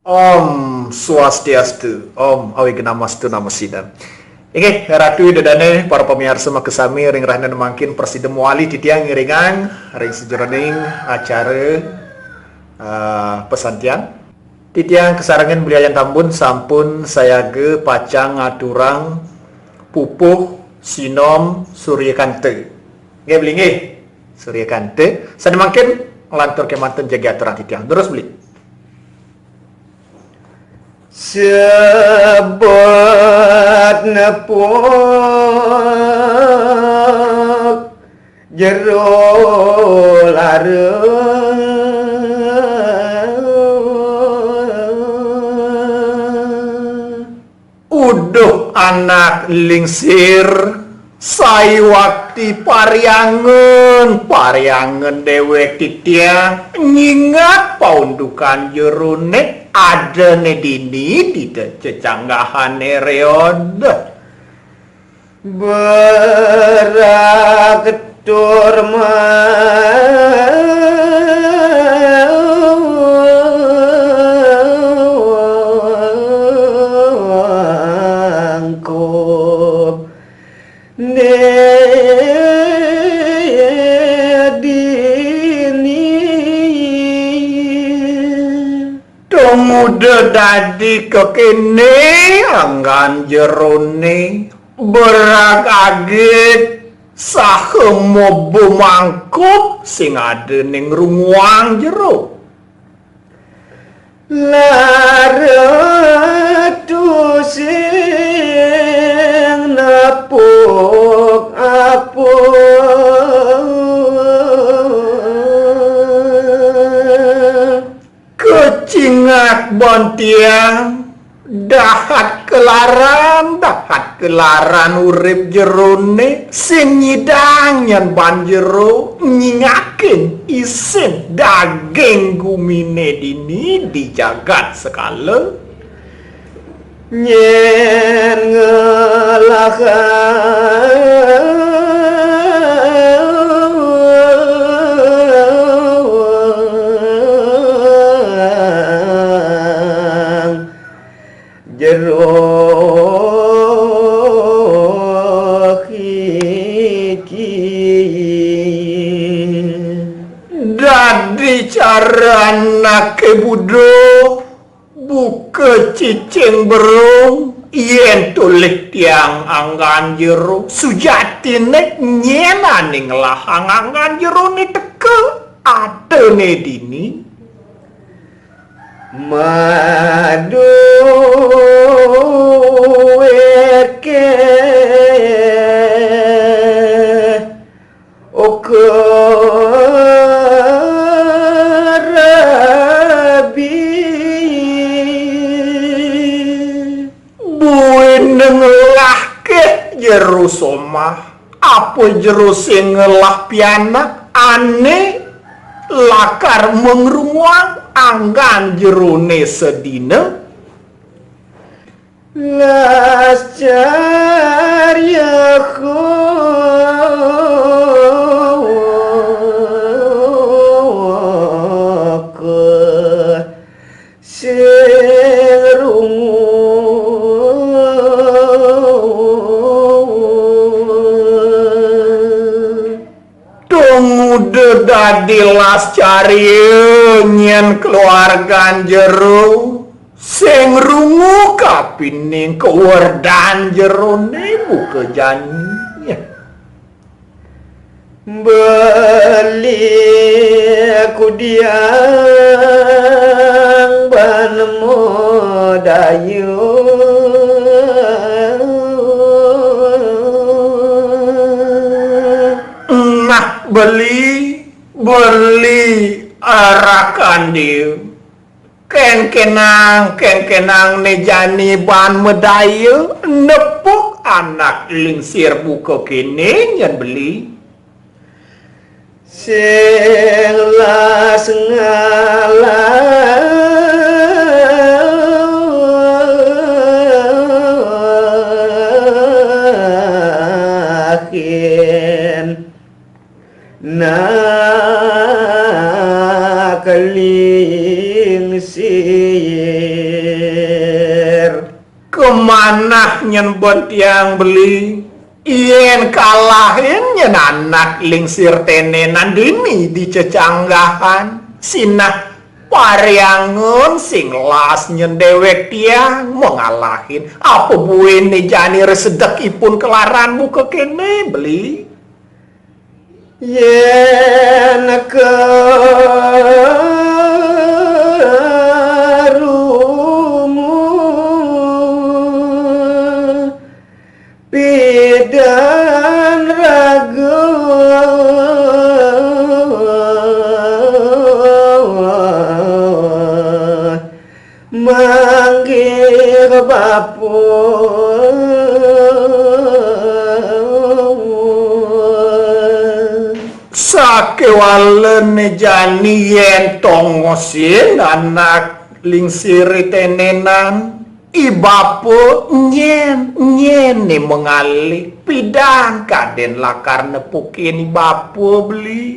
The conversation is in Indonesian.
Om Swastiastu, Om Awignamastu Namasidam. Oke, ratu dadane para pemirsa makesami ring rahna mangkin presiden wali titiang ngiringan ring sejroning acara pesantian. Titiang kesarangan beliayan tambun sampun saya ge pacang ngaturang pupuh sinom Suryakante. Nggih beli nggih. Suryakante. Sada mangkin ngelantur kemanten jaga aturan titiang. Terus beli. Sebut nepuk jero Uduh anak lingsir saywakti pariangen dewek titiang nyingat paundukan jerone ada nedini tidak cecanggahan reod beraketur mangkup muda dadi kekene anggan jerone beragagit sahemo mangkup sing ada ning runguang jero laratu sing napuk kecingat bontiang dahat kelaran urip jerone sing nyidang nyen banjero nyingakin isin daging gumine dini di jagat sekala nyen dadi cara anak budo buka cicing berung yen tulik tiang anggan jero sujatine nyena ning lahang anggan jero ni teke atene dini madu eke jero somah apa jero sing ngelah pianak ane lakar mengrumuang anggan jerone sedina lascaryaku dadi lascari nyen keluarga jero sing rungu kapining kewerdan jerone buka jani beli aku diang ban modayu nah beli arakan dia kenang nejani ban medayu nepuk anak lingsir buka kene nyen beli sing las ngalahin na kaling si Kemana nyen yang beli? Ien kalahin nyen anak lingsir tenenan dini di cecanggahan. Sinah pariangun sing las nyen dewek tiang mengalahin. Apa buene jani resedek ipun kelaran muka kene beli? Yen kerumu pidan ragu manggil bapu sakewalen jani yen tongosin anak lingsiri tenenan ibapo nyen ni mengali pidang kaden lakar nepukin ibapo beli